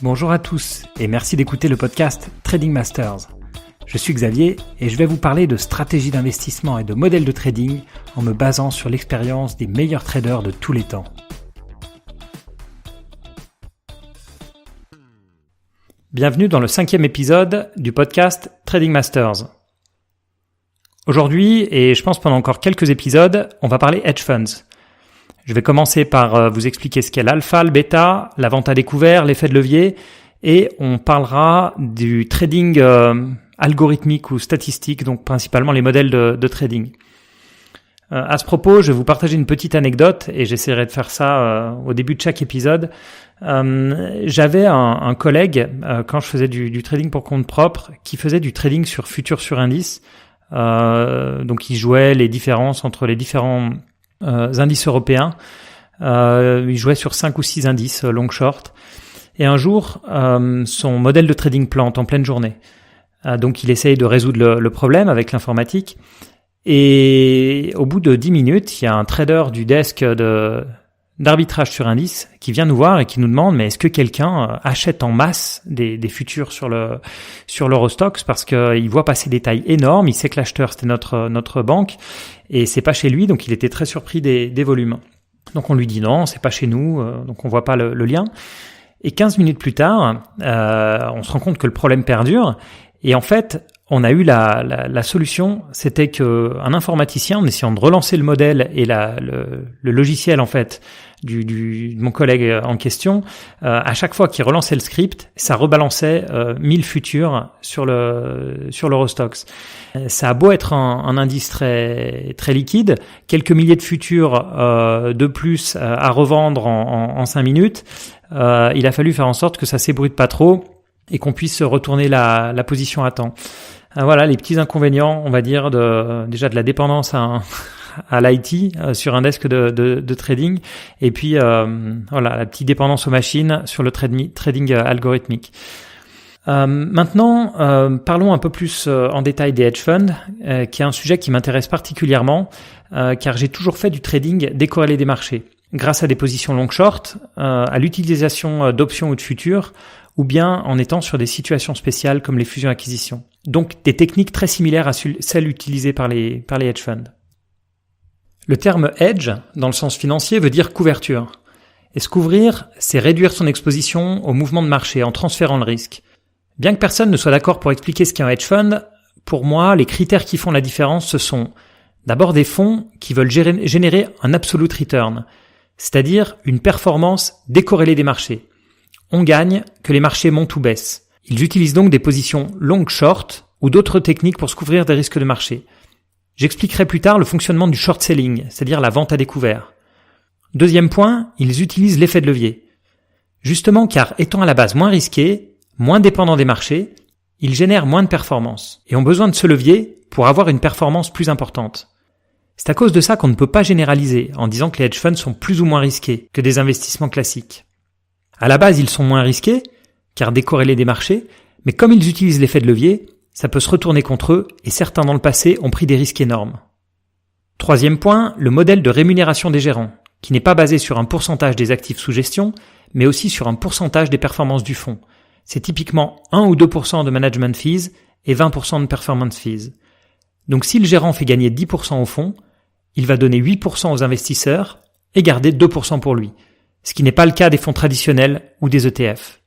Bonjour à tous et merci d'écouter le podcast Trading Masters. Je suis Xavier et je vais vous parler de stratégie d'investissement et de modèles de trading en me basant sur l'expérience des meilleurs traders de tous les temps. Bienvenue dans le 5e épisode du podcast Trading Masters. Aujourd'hui, et je pense pendant encore quelques épisodes, on va parler hedge funds. Je vais commencer par vous expliquer ce qu'est l'alpha, le bêta, la vente à découvert, l'effet de levier, et on parlera du trading algorithmique ou statistique, donc principalement les modèles de trading. À ce propos, je vais vous partager une petite anecdote, et j'essaierai de faire ça au début de chaque épisode. J'avais un collègue, quand je faisais du trading pour compte propre, qui faisait du trading sur futurs sur indice. Donc il jouait les différences entre les différents indices européens. Il jouait sur 5 ou 6 indices long short. Et un jour, son modèle de trading plante en pleine journée. Donc il essaye de résoudre le problème avec l'informatique. Et au bout de 10 minutes, il y a un trader du desk d'arbitrage sur indice qui vient nous voir et qui nous demande mais est-ce que quelqu'un achète en masse des futurs sur l'Eurostoxx parce qu'il voit passer des tailles énormes, il sait que l'acheteur c'était notre banque et c'est pas chez lui, donc il était très surpris des volumes. Donc on lui dit non, c'est pas chez nous, donc on voit pas le lien. Et 15 minutes plus tard, on se rend compte que le problème perdure et en fait on a eu la solution, c'était que un informaticien, en essayant de relancer le modèle et le logiciel en fait de mon collègue en question, à chaque fois qu'il relançait le script, ça rebalançait 1000 futurs sur l'Eurostoxx. Ça a beau être un indice très très liquide, quelques milliers de futurs de plus à revendre en 5 minutes, il a fallu faire en sorte que ça s'ébruite pas trop et qu'on puisse retourner la position à temps. Voilà les petits inconvénients, on va dire, déjà de la dépendance à l'IT sur un desk de trading, et puis voilà la petite dépendance aux machines sur le trading algorithmique. Maintenant, parlons un peu plus en détail des hedge funds, qui est un sujet qui m'intéresse particulièrement, car j'ai toujours fait du trading décorrélé des marchés, grâce à des positions long short, à l'utilisation d'options ou de futurs, ou bien en étant sur des situations spéciales comme les fusions-acquisitions. Donc des techniques très similaires à celles utilisées par les hedge funds. Le terme hedge, dans le sens financier, veut dire couverture. Et se couvrir, c'est réduire son exposition au mouvement de marché en transférant le risque. Bien que personne ne soit d'accord pour expliquer ce qu'est un hedge fund, pour moi, les critères qui font la différence, ce sont d'abord des fonds qui veulent générer un absolute return, c'est-à-dire une performance décorrélée des marchés. On gagne que les marchés montent ou baissent. Ils utilisent donc des positions long-short ou d'autres techniques pour se couvrir des risques de marché. J'expliquerai plus tard le fonctionnement du short selling, c'est-à-dire la vente à découvert. Deuxième point, ils utilisent l'effet de levier. Justement car étant à la base moins risqués, moins dépendants des marchés, ils génèrent moins de performance et ont besoin de ce levier pour avoir une performance plus importante. C'est à cause de ça qu'on ne peut pas généraliser en disant que les hedge funds sont plus ou moins risqués que des investissements classiques. À la base, ils sont moins risqués, car décorrélés des marchés, mais comme ils utilisent l'effet de levier, ça peut se retourner contre eux, et certains dans le passé ont pris des risques énormes. Troisième point, le modèle de rémunération des gérants, qui n'est pas basé sur un pourcentage des actifs sous gestion, mais aussi sur un pourcentage des performances du fonds. C'est typiquement 1 ou 2% de management fees et 20% de performance fees. Donc si le gérant fait gagner 10% au fonds, il va donner 8% aux investisseurs et garder 2% pour lui. Ce qui n'est pas le cas des fonds traditionnels ou des ETF.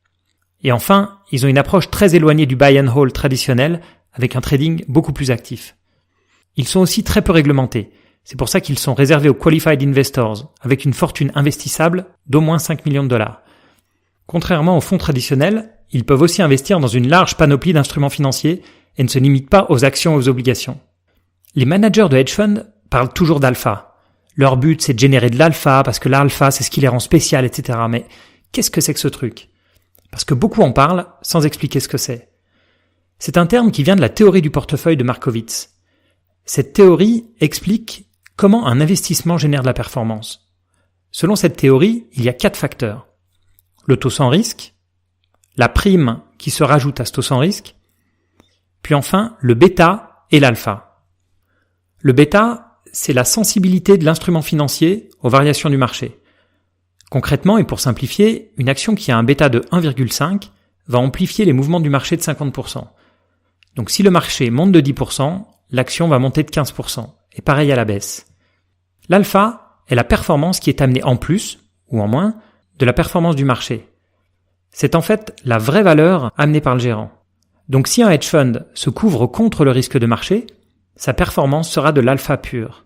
Et enfin, ils ont une approche très éloignée du buy and hold traditionnel, avec un trading beaucoup plus actif. Ils sont aussi très peu réglementés. C'est pour ça qu'ils sont réservés aux qualified investors, avec une fortune investissable d'au moins 5 millions de dollars. Contrairement aux fonds traditionnels, ils peuvent aussi investir dans une large panoplie d'instruments financiers et ne se limitent pas aux actions et aux obligations. Les managers de hedge funds parlent toujours d'alpha. Leur but, c'est de générer de l'alpha, parce que l'alpha, c'est ce qui les rend spéciales, etc. Mais qu'est-ce que c'est que ce truc? Parce que beaucoup en parlent sans expliquer ce que c'est. C'est un terme qui vient de la théorie du portefeuille de Markowitz. Cette théorie explique comment un investissement génère de la performance. Selon cette théorie, il y a 4 facteurs. Le taux sans risque, la prime qui se rajoute à ce taux sans risque, puis enfin le bêta et l'alpha. Le bêta, c'est la sensibilité de l'instrument financier aux variations du marché. Concrètement et pour simplifier, une action qui a un bêta de 1,5 va amplifier les mouvements du marché de 50%. Donc si le marché monte de 10%, l'action va monter de 15%, et pareil à la baisse. L'alpha est la performance qui est amenée en plus, ou en moins, de la performance du marché. C'est en fait la vraie valeur amenée par le gérant. Donc si un hedge fund se couvre contre le risque de marché, sa performance sera de l'alpha pur.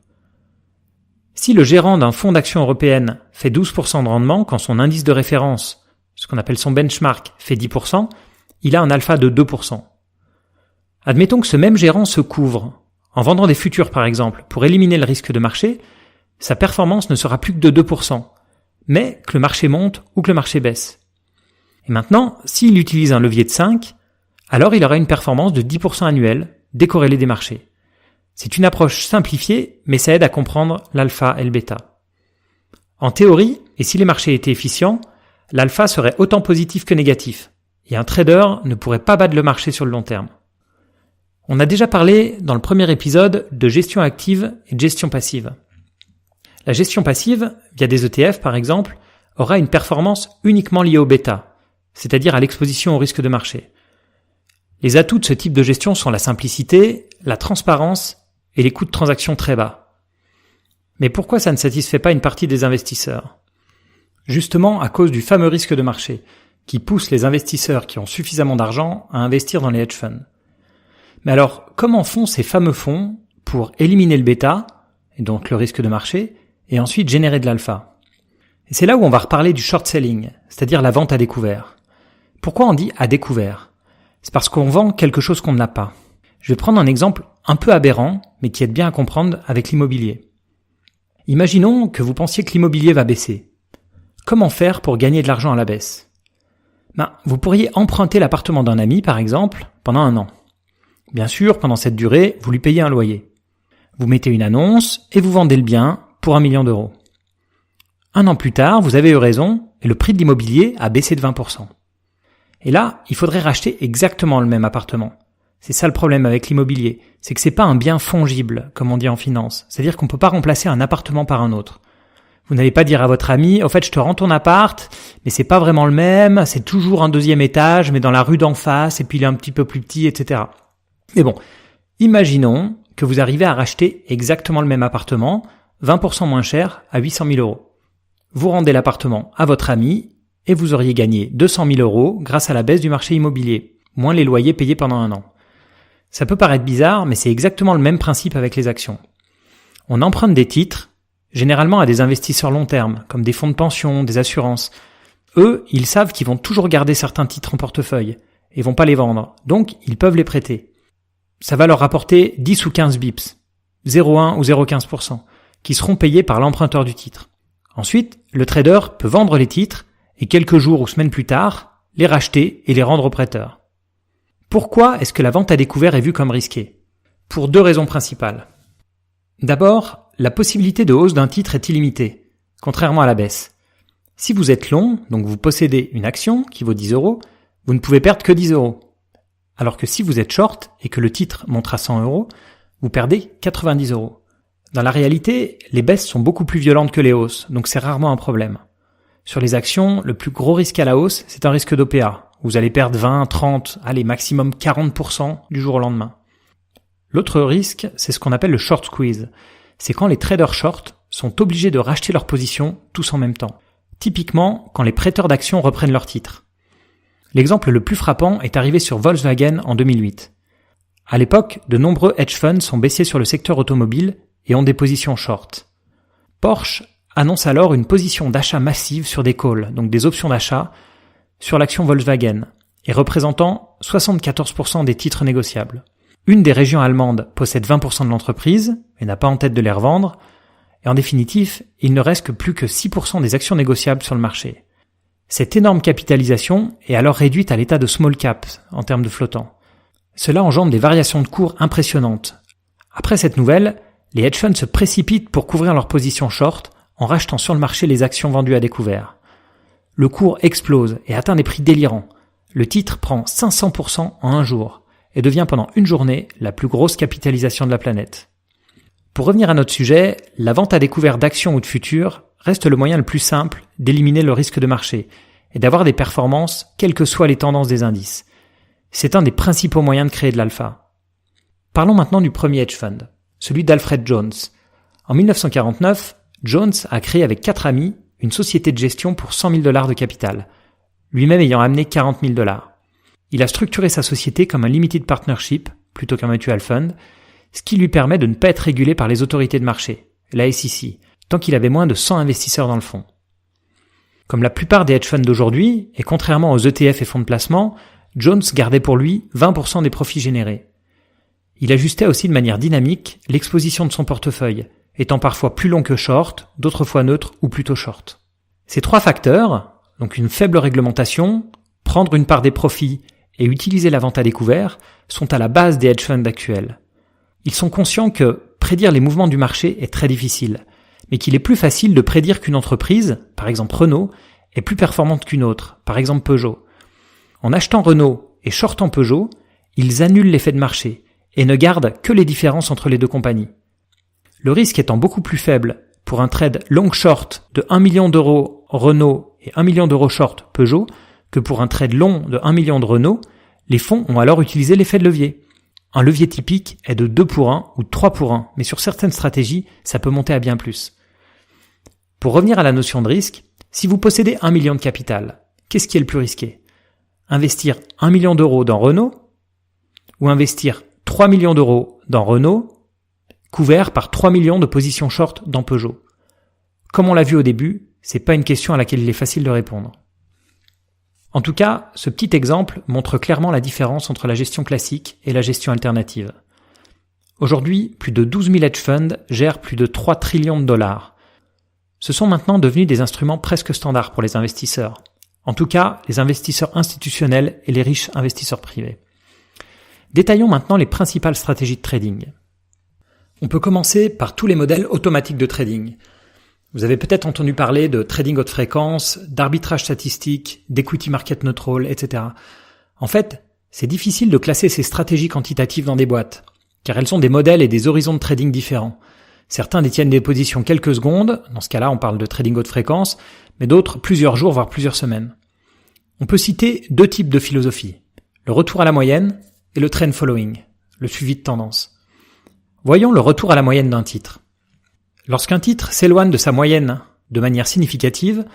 Si le gérant d'un fonds d'action européenne fait 12% de rendement quand son indice de référence, ce qu'on appelle son benchmark, fait 10%, il a un alpha de 2%. Admettons que ce même gérant se couvre, en vendant des futurs par exemple, pour éliminer le risque de marché, sa performance ne sera plus que de 2%, mais que le marché monte ou que le marché baisse. Et maintenant, s'il utilise un levier de 5, alors il aura une performance de 10% annuelle, décorrélée des marchés. C'est une approche simplifiée, mais ça aide à comprendre l'alpha et le bêta. En théorie, et si les marchés étaient efficients, l'alpha serait autant positif que négatif, et un trader ne pourrait pas battre le marché sur le long terme. On a déjà parlé dans le premier épisode de gestion active et de gestion passive. La gestion passive, via des ETF par exemple, aura une performance uniquement liée au bêta, c'est-à-dire à l'exposition au risque de marché. Les atouts de ce type de gestion sont la simplicité, la transparence et les coûts de transaction très bas. Mais pourquoi ça ne satisfait pas une partie des investisseurs ? Justement à cause du fameux risque de marché, qui pousse les investisseurs qui ont suffisamment d'argent à investir dans les hedge funds. Mais alors, comment font ces fameux fonds pour éliminer le bêta, et donc le risque de marché, et ensuite générer de l'alpha ? Et c'est là où on va reparler du short selling, c'est-à-dire la vente à découvert. Pourquoi on dit à découvert ? C'est parce qu'on vend quelque chose qu'on n'a pas. Je vais prendre un exemple un peu aberrant, mais qui aide bien à comprendre avec l'immobilier. Imaginons que vous pensiez que l'immobilier va baisser. Comment faire pour gagner de l'argent à la baisse ? Vous pourriez emprunter l'appartement d'un ami, par exemple, pendant 1 an. Bien sûr, pendant cette durée, vous lui payez un loyer. Vous mettez une annonce et vous vendez le bien pour 1 million d'euros. 1 an plus tard, vous avez eu raison et le prix de l'immobilier a baissé de 20%. Et là, il faudrait racheter exactement le même appartement. C'est ça le problème avec l'immobilier, c'est que c'est pas un bien fongible, comme on dit en finance. C'est-à-dire qu'on peut pas remplacer un appartement par un autre. Vous n'allez pas dire à votre ami, au fait, je te rends ton appart, mais c'est pas vraiment le même, c'est toujours un 2e étage, mais dans la rue d'en face, et puis il est un petit peu plus petit, etc. Mais bon, imaginons que vous arrivez à racheter exactement le même appartement, 20% moins cher, à 800 000 euros. Vous rendez l'appartement à votre ami, et vous auriez gagné 200 000 euros grâce à la baisse du marché immobilier, moins les loyers payés pendant 1 an. Ça peut paraître bizarre, mais c'est exactement le même principe avec les actions. On emprunte des titres, généralement à des investisseurs long terme, comme des fonds de pension, des assurances. Eux, ils savent qu'ils vont toujours garder certains titres en portefeuille, et vont pas les vendre, donc ils peuvent les prêter. Ça va leur rapporter 10 ou 15 bips, 0,1 ou 0,15%, qui seront payés par l'emprunteur du titre. Ensuite, le trader peut vendre les titres, et quelques jours ou semaines plus tard, les racheter et les rendre au prêteur. Pourquoi est-ce que la vente à découvert est vue comme risquée ? Pour 2 raisons principales. D'abord, la possibilité de hausse d'un titre est illimitée, contrairement à la baisse. Si vous êtes long, donc vous possédez une action qui vaut 10 euros, vous ne pouvez perdre que 10 euros. Alors que si vous êtes short et que le titre monte à 100 euros, vous perdez 90 euros. Dans la réalité, les baisses sont beaucoup plus violentes que les hausses, donc c'est rarement un problème. Sur les actions, le plus gros risque à la hausse, c'est un risque d'OPA. Vous allez perdre 20, 30, allez, maximum 40% du jour au lendemain. L'autre risque, c'est ce qu'on appelle le short squeeze. C'est quand les traders short sont obligés de racheter leurs positions tous en même temps. Typiquement, quand les prêteurs d'actions reprennent leurs titres. L'exemple le plus frappant est arrivé sur Volkswagen en 2008. À l'époque, de nombreux hedge funds sont baissiers sur le secteur automobile et ont des positions short. Porsche annonce alors une position d'achat massive sur des calls, donc des options d'achat, sur l'action Volkswagen, et représentant 74% des titres négociables. Une des régions allemandes possède 20% de l'entreprise, et n'a pas en tête de les revendre, et en définitive, il ne reste que plus que 6% des actions négociables sur le marché. Cette énorme capitalisation est alors réduite à l'état de small cap, en termes de flottant. Cela engendre des variations de cours impressionnantes. Après cette nouvelle, les hedge funds se précipitent pour couvrir leur position short, en rachetant sur le marché les actions vendues à découvert. Le cours explose et atteint des prix délirants. Le titre prend 500% en 1 jour et devient pendant une journée la plus grosse capitalisation de la planète. Pour revenir à notre sujet, la vente à découvert d'actions ou de futurs reste le moyen le plus simple d'éliminer le risque de marché et d'avoir des performances quelles que soient les tendances des indices. C'est un des principaux moyens de créer de l'alpha. Parlons maintenant du premier hedge fund, celui d'Alfred Jones. En 1949, Jones a créé avec 4 amis une société de gestion pour $100 000 de capital, lui-même ayant amené $40 000. Il a structuré sa société comme un limited partnership plutôt qu'un mutual fund, ce qui lui permet de ne pas être régulé par les autorités de marché, la SEC, tant qu'il avait moins de 100 investisseurs dans le fonds. Comme la plupart des hedge funds d'aujourd'hui, et contrairement aux ETF et fonds de placement, Jones gardait pour lui 20% des profits générés. Il ajustait aussi de manière dynamique l'exposition de son portefeuille, étant parfois plus long que short, d'autres fois neutre ou plutôt short. Ces 3 facteurs, donc une faible réglementation, prendre une part des profits et utiliser la vente à découvert, sont à la base des hedge funds actuels. Ils sont conscients que prédire les mouvements du marché est très difficile, mais qu'il est plus facile de prédire qu'une entreprise, par exemple Renault, est plus performante qu'une autre, par exemple Peugeot. En achetant Renault et shortant Peugeot, ils annulent l'effet de marché et ne gardent que les différences entre les deux compagnies. Le risque étant beaucoup plus faible pour un trade long short de 1 million d'euros Renault et 1 million d'euros short Peugeot que pour un trade long de 1 million de Renault, les fonds ont alors utilisé l'effet de levier. Un levier typique est de 2 pour 1 ou 3 pour 1, mais sur certaines stratégies, ça peut monter à bien plus. Pour revenir à la notion de risque, si vous possédez 1 million de capital, qu'est-ce qui est le plus risqué ? Investir 1 million d'euros dans Renault ou investir 3 millions d'euros dans Renault couvert par 3 millions de positions short dans Peugeot. Comme on l'a vu au début, c'est pas une question à laquelle il est facile de répondre. En tout cas, ce petit exemple montre clairement la différence entre la gestion classique et la gestion alternative. Aujourd'hui, plus de 12 000 hedge funds gèrent plus de 3 trillions de dollars. Ce sont maintenant devenus des instruments presque standards pour les investisseurs. En tout cas, les investisseurs institutionnels et les riches investisseurs privés. Détaillons maintenant les principales stratégies de trading. On peut commencer par tous les modèles automatiques de trading. Vous avez peut-être entendu parler de trading haute fréquence, d'arbitrage statistique, d'equity market neutral, etc. En fait, c'est difficile de classer ces stratégies quantitatives dans des boîtes, car elles ont des modèles et des horizons de trading différents. Certains détiennent des positions quelques secondes, dans ce cas-là on parle de trading haute fréquence, mais d'autres plusieurs jours voire plusieurs semaines. On peut citer 2 types de philosophies, le retour à la moyenne et le trend following, le suivi de tendance. Voyons le retour à la moyenne d'un titre. Lorsqu'un titre s'éloigne de sa moyenne de manière significative,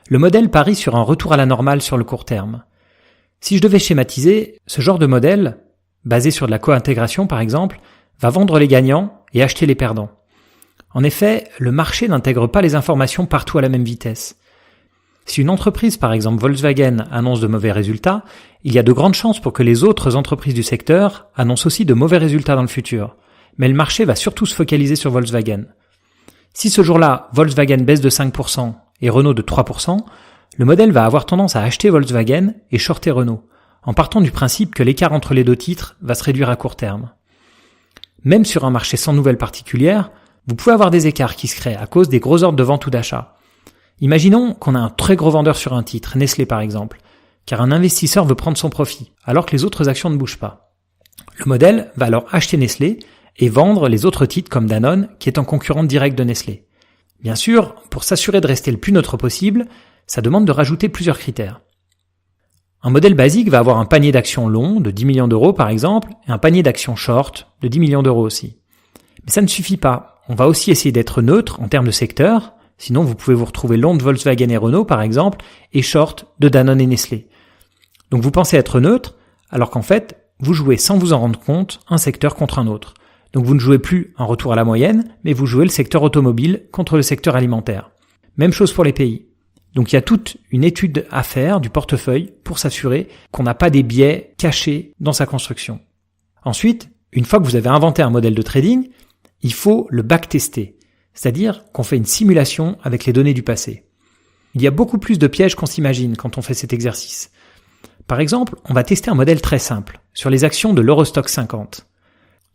le modèle parie sur un retour à la normale sur le court terme. Si je devais schématiser, ce genre de modèle, basé sur de la co-intégration par exemple, va vendre les gagnants et acheter les perdants. En effet, le marché n'intègre pas les informations partout à la même vitesse. Si une entreprise, par exemple Volkswagen, annonce de mauvais résultats, il y a de grandes chances pour que les autres entreprises du secteur annoncent aussi de mauvais résultats dans le futur. Mais le marché va surtout se focaliser sur Volkswagen. Si ce jour-là, Volkswagen baisse de 5% et Renault de 3%, le modèle va avoir tendance à acheter Volkswagen et shorter Renault, en partant du principe que l'écart entre les 2 titres va se réduire à court terme. Même sur un marché sans nouvelles particulières, vous pouvez avoir des écarts qui se créent à cause des gros ordres de vente ou d'achat. Imaginons qu'on a un très gros vendeur sur un titre, Nestlé par exemple, car un investisseur veut prendre son profit, alors que les autres actions ne bougent pas. Le modèle va alors acheter Nestlé et vendre les autres titres comme Danone, qui est un concurrent direct de Nestlé. Bien sûr, pour s'assurer de rester le plus neutre possible, ça demande de rajouter plusieurs critères. Un modèle basique va avoir un panier d'actions long de 10 millions d'euros par exemple, et un panier d'actions short de 10 millions d'euros aussi. Mais ça ne suffit pas. On va aussi essayer d'être neutre en termes de secteur, sinon vous pouvez vous retrouver long de Volkswagen et Renault par exemple, et short de Danone et Nestlé. Donc vous pensez être neutre, alors qu'en fait, vous jouez sans vous en rendre compte un secteur contre un autre. Donc vous ne jouez plus un retour à la moyenne, mais vous jouez le secteur automobile contre le secteur alimentaire. Même chose pour les pays. Donc il y a toute une étude à faire du portefeuille pour s'assurer qu'on n'a pas des biais cachés dans sa construction. Ensuite, une fois que vous avez inventé un modèle de trading, il faut le backtester, c'est-à-dire qu'on fait une simulation avec les données du passé. Il y a beaucoup plus de pièges qu'on s'imagine quand on fait cet exercice. Par exemple, on va tester un modèle très simple sur les actions de l'Eurostoxx 50.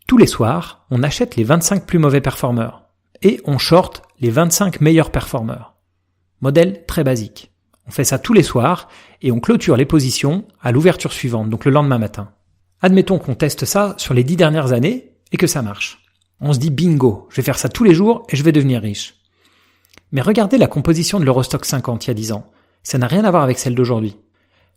Tous les soirs, on achète les 25 plus mauvais performeurs et on short les 25 meilleurs performeurs. Modèle très basique. On fait ça tous les soirs et on clôture les positions à l'ouverture suivante, donc le lendemain matin. Admettons qu'on teste ça sur les 10 dernières années et que ça marche. On se dit bingo, je vais faire ça tous les jours et je vais devenir riche. Mais regardez la composition de l'Eurostoxx 50 il y a 10 ans. Ça n'a rien à voir avec celle d'aujourd'hui.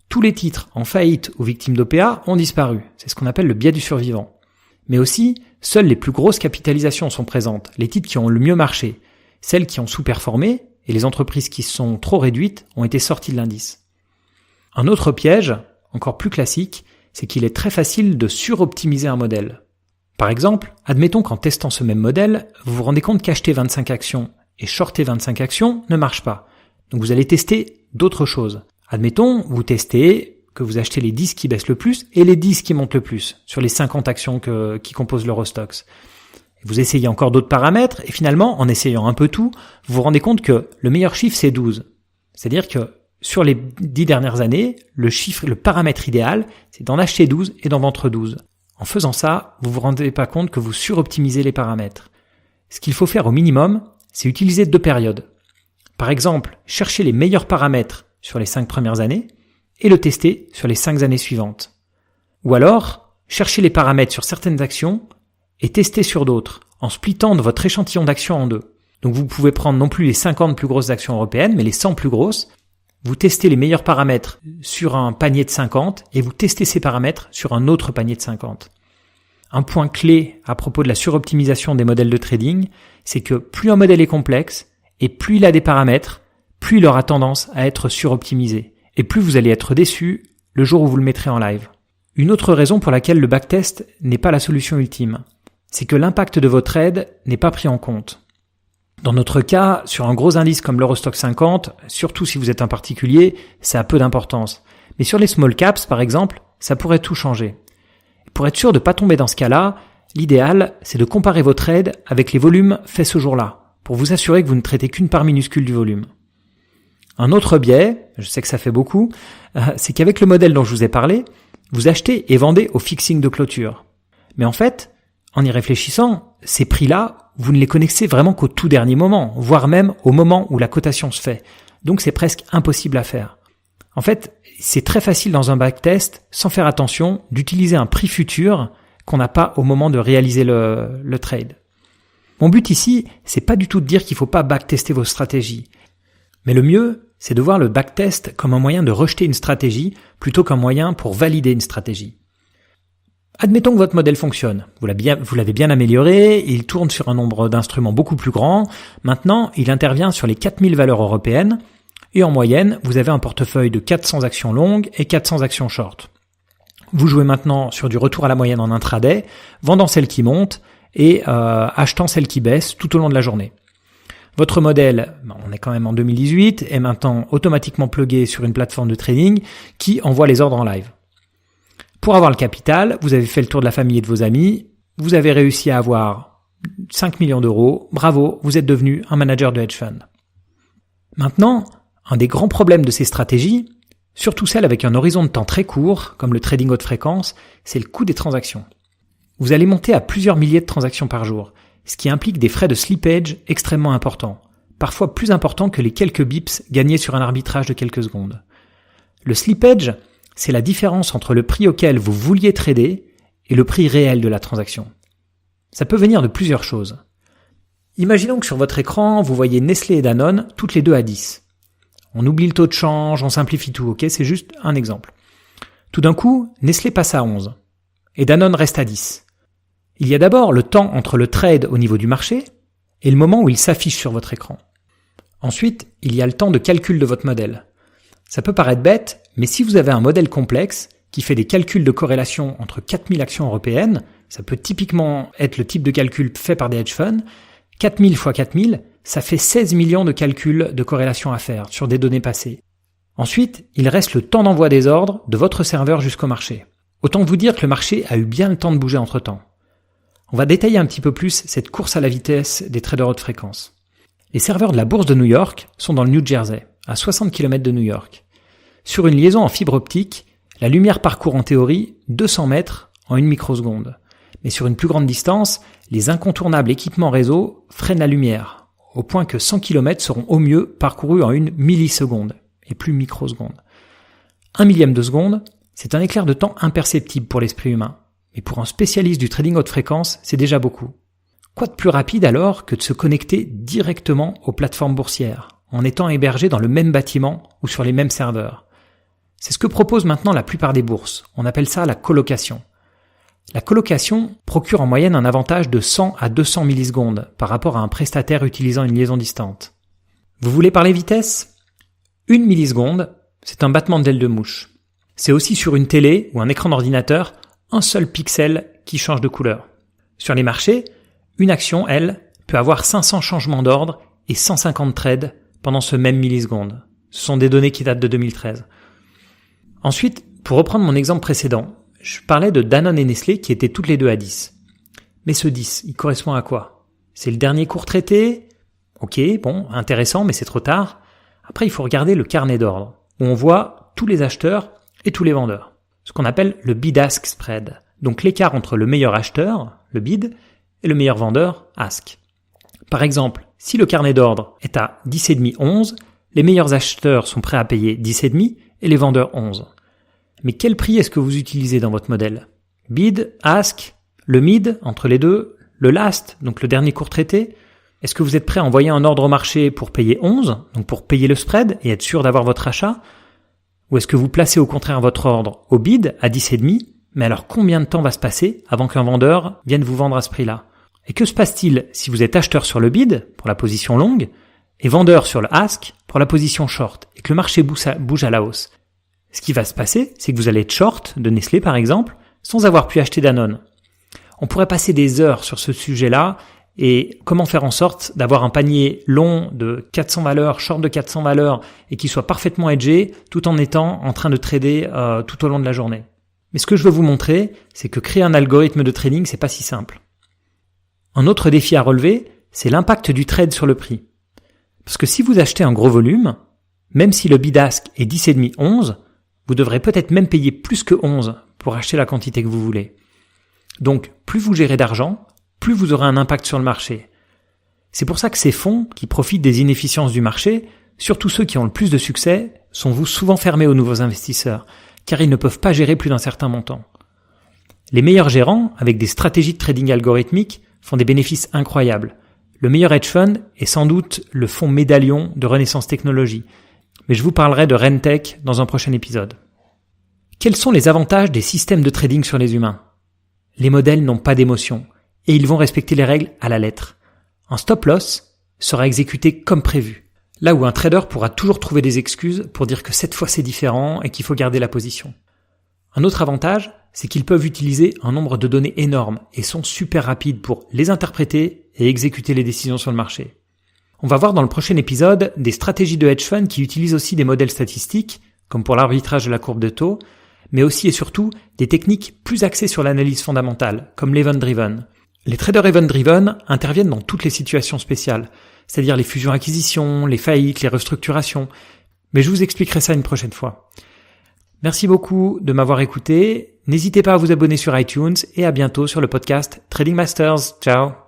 Tous les titres en faillite ou victimes d'OPA ont disparu. C'est ce qu'on appelle le biais du survivant. Mais aussi, seules les plus grosses capitalisations sont présentes, les titres qui ont le mieux marché. Celles qui ont sous-performé et les entreprises qui sont trop réduites ont été sorties de l'indice. Un autre piège, encore plus classique, c'est qu'il est très facile de suroptimiser un modèle. Par exemple, admettons qu'en testant ce même modèle, vous vous rendez compte qu'acheter 25 actions et shorter 25 actions ne marche pas. Donc vous allez tester d'autres choses. Admettons, vous testez que vous achetez les 10 qui baissent le plus et les 10 qui montent le plus sur les 50 actions qui composent l'Eurostoxx. Vous essayez encore d'autres paramètres et finalement, en essayant un peu tout, vous vous rendez compte que le meilleur chiffre, c'est 12. C'est-à-dire que sur les 10 dernières années, le paramètre idéal, c'est d'en acheter 12 et d'en vendre 12. En faisant ça, vous vous rendez pas compte que vous suroptimisez les paramètres. Ce qu'il faut faire au minimum, c'est utiliser 2 périodes. Par exemple, chercher les meilleurs paramètres sur les 5 premières années et le tester sur les 5 années suivantes. Ou alors, chercher les paramètres sur certaines actions et tester sur d'autres, en splittant votre échantillon d'actions en 2. Donc vous pouvez prendre non plus les 50 plus grosses actions européennes, mais les 100 plus grosses. Vous testez les meilleurs paramètres sur un panier de 50 et vous testez ces paramètres sur un autre panier de 50. Un point clé à propos de la suroptimisation des modèles de trading, c'est que plus un modèle est complexe et plus il a des paramètres, plus il aura tendance à être suroptimisé. Et plus vous allez être déçu le jour où vous le mettrez en live. Une autre raison pour laquelle le backtest n'est pas la solution ultime, c'est que l'impact de vos trades n'est pas pris en compte. Dans notre cas, sur un gros indice comme l'Eurostoxx 50, surtout si vous êtes un particulier, ça a peu d'importance. Mais sur les small caps, par exemple, ça pourrait tout changer. Pour être sûr de ne pas tomber dans ce cas-là, l'idéal, c'est de comparer vos trades avec les volumes faits ce jour-là, pour vous assurer que vous ne traitez qu'une part minuscule du volume. Un autre biais, je sais que ça fait beaucoup, c'est qu'avec le modèle dont je vous ai parlé, vous achetez et vendez au fixing de clôture. Mais en fait, en y réfléchissant, ces prix-là, vous ne les connaissez vraiment qu'au tout dernier moment, voire même au moment où la cotation se fait. Donc c'est presque impossible à faire. En fait, c'est très facile dans un backtest, sans faire attention, d'utiliser un prix futur qu'on n'a pas au moment de réaliser le trade. Mon but ici, c'est pas du tout de dire qu'il faut pas backtester vos stratégies. Mais le mieux, c'est de voir le backtest comme un moyen de rejeter une stratégie plutôt qu'un moyen pour valider une stratégie. Admettons que votre modèle fonctionne. Vous l'avez bien amélioré, il tourne sur un nombre d'instruments beaucoup plus grand. Maintenant, il intervient sur les 4000 valeurs européennes. Et en moyenne, vous avez un portefeuille de 400 actions longues et 400 actions short. Vous jouez maintenant sur du retour à la moyenne en intraday, vendant celles qui montent et achetant celles qui baissent tout au long de la journée. Votre modèle, on est quand même en 2018, est maintenant automatiquement plugué sur une plateforme de trading qui envoie les ordres en live. Pour avoir le capital, vous avez fait le tour de la famille et de vos amis, vous avez réussi à avoir 5 millions d'euros, bravo, vous êtes devenu un manager de hedge fund. Maintenant, un des grands problèmes de ces stratégies, surtout celles avec un horizon de temps très court, comme le trading haute fréquence, c'est le coût des transactions. Vous allez monter à plusieurs milliers de transactions par jour, ce qui implique des frais de slippage extrêmement importants, parfois plus importants que les quelques bips gagnés sur un arbitrage de quelques secondes. Le slippage, c'est la différence entre le prix auquel vous vouliez trader et le prix réel de la transaction. Ça peut venir de plusieurs choses. Imaginons que sur votre écran, vous voyez Nestlé et Danone toutes les deux à 10. On oublie le taux de change, on simplifie tout, ok? C'est juste un exemple. Tout d'un coup, Nestlé passe à 11 et Danone reste à 10. Il y a d'abord le temps entre le trade au niveau du marché et le moment où il s'affiche sur votre écran. Ensuite, il y a le temps de calcul de votre modèle. Ça peut paraître bête, mais si vous avez un modèle complexe qui fait des calculs de corrélation entre 4000 actions européennes, ça peut typiquement être le type de calcul fait par des hedge funds, 4000 x 4000, ça fait 16 millions de calculs de corrélation à faire sur des données passées. Ensuite, il reste le temps d'envoi des ordres de votre serveur jusqu'au marché. Autant vous dire que le marché a eu bien le temps de bouger entre-temps. On va détailler un petit peu plus cette course à la vitesse des traders haute fréquence. Les serveurs de la bourse de New York sont dans le New Jersey, à 60 km de New York. Sur une liaison en fibre optique, la lumière parcourt en théorie 200 mètres en 1 microseconde. Mais sur une plus grande distance, les incontournables équipements réseau freinent la lumière, au point que 100 km seront au mieux parcourus en 1 milliseconde, et plus microseconde. 1 millième de seconde, c'est un éclair de temps imperceptible pour l'esprit humain. Mais pour un spécialiste du trading haute fréquence, c'est déjà beaucoup. Quoi de plus rapide alors que de se connecter directement aux plateformes boursières, en étant hébergé dans le même bâtiment ou sur les mêmes serveurs? C'est ce que proposent maintenant la plupart des bourses. On appelle ça la colocation. La colocation procure en moyenne un avantage de 100 à 200 millisecondes par rapport à un prestataire utilisant une liaison distante. Vous voulez parler vitesse? 1 milliseconde, c'est un battement d'aile de mouche. C'est aussi sur une télé ou un écran d'ordinateur, un seul pixel qui change de couleur. Sur les marchés, une action, elle, peut avoir 500 changements d'ordre et 150 trades pendant ce même milliseconde. Ce sont des données qui datent de 2013. Ensuite, pour reprendre mon exemple précédent, je parlais de Danone et Nestlé qui étaient toutes les deux à 10. Mais ce 10, il correspond à quoi? C'est le dernier cours traité? Ok, bon, intéressant, mais c'est trop tard. Après, il faut regarder le carnet d'ordre, où on voit tous les acheteurs et tous les vendeurs. Ce qu'on appelle le bid-ask spread. Donc l'écart entre le meilleur acheteur, le bid, et le meilleur vendeur, ask. Par exemple, si le carnet d'ordre est à 10,5, 11, les meilleurs acheteurs sont prêts à payer 10,5 et les vendeurs 11. Mais quel prix est-ce que vous utilisez dans votre modèle? Bid, ask, le mid entre les deux, le last, donc le dernier cours traité. Est-ce que vous êtes prêt à envoyer un ordre au marché pour payer 11, donc pour payer le spread et être sûr d'avoir votre achat? Ou est-ce que vous placez au contraire votre ordre au bid à 10,5, mais alors combien de temps va se passer avant qu'un vendeur vienne vous vendre à ce prix-là? Et que se passe-t-il si vous êtes acheteur sur le bid, pour la position longue, et vendeur sur le ask, pour la position short, et que le marché bouge à la hausse? Ce qui va se passer, c'est que vous allez être short de Nestlé par exemple, sans avoir pu acheter Danone. On pourrait passer des heures sur ce sujet-là, et comment faire en sorte d'avoir un panier long de 400 valeurs, short de 400 valeurs, et qui soit parfaitement hedgé, tout en étant en train de trader tout au long de la journée. Mais ce que je veux vous montrer, c'est que créer un algorithme de trading, c'est pas si simple. Un autre défi à relever, c'est l'impact du trade sur le prix. Parce que si vous achetez un gros volume, même si le bid-ask est 10,5, 11, vous devrez peut-être même payer plus que 11 pour acheter la quantité que vous voulez. Donc, plus vous gérez d'argent, plus vous aurez un impact sur le marché. C'est pour ça que ces fonds, qui profitent des inefficiences du marché, surtout ceux qui ont le plus de succès, sont souvent fermés aux nouveaux investisseurs, car ils ne peuvent pas gérer plus d'un certain montant. Les meilleurs gérants, avec des stratégies de trading algorithmique, font des bénéfices incroyables. Le meilleur hedge fund est sans doute le fonds médaillon de Renaissance Technologies, mais je vous parlerai de Rentech dans un prochain épisode. Quels sont les avantages des systèmes de trading sur les humains? Les modèles n'ont pas d'émotion, et ils vont respecter les règles à la lettre. Un stop-loss sera exécuté comme prévu, là où un trader pourra toujours trouver des excuses pour dire que cette fois c'est différent et qu'il faut garder la position. Un autre avantage, c'est qu'ils peuvent utiliser un nombre de données énorme et sont super rapides pour les interpréter et exécuter les décisions sur le marché. On va voir dans le prochain épisode des stratégies de hedge fund qui utilisent aussi des modèles statistiques, comme pour l'arbitrage de la courbe de taux, mais aussi et surtout des techniques plus axées sur l'analyse fondamentale, comme l'event-driven. Les traders event-driven interviennent dans toutes les situations spéciales, c'est-à-dire les fusions-acquisitions, les faillites, les restructurations, mais je vous expliquerai ça une prochaine fois. Merci beaucoup de m'avoir écouté, n'hésitez pas à vous abonner sur iTunes et à bientôt sur le podcast Trading Masters. Ciao!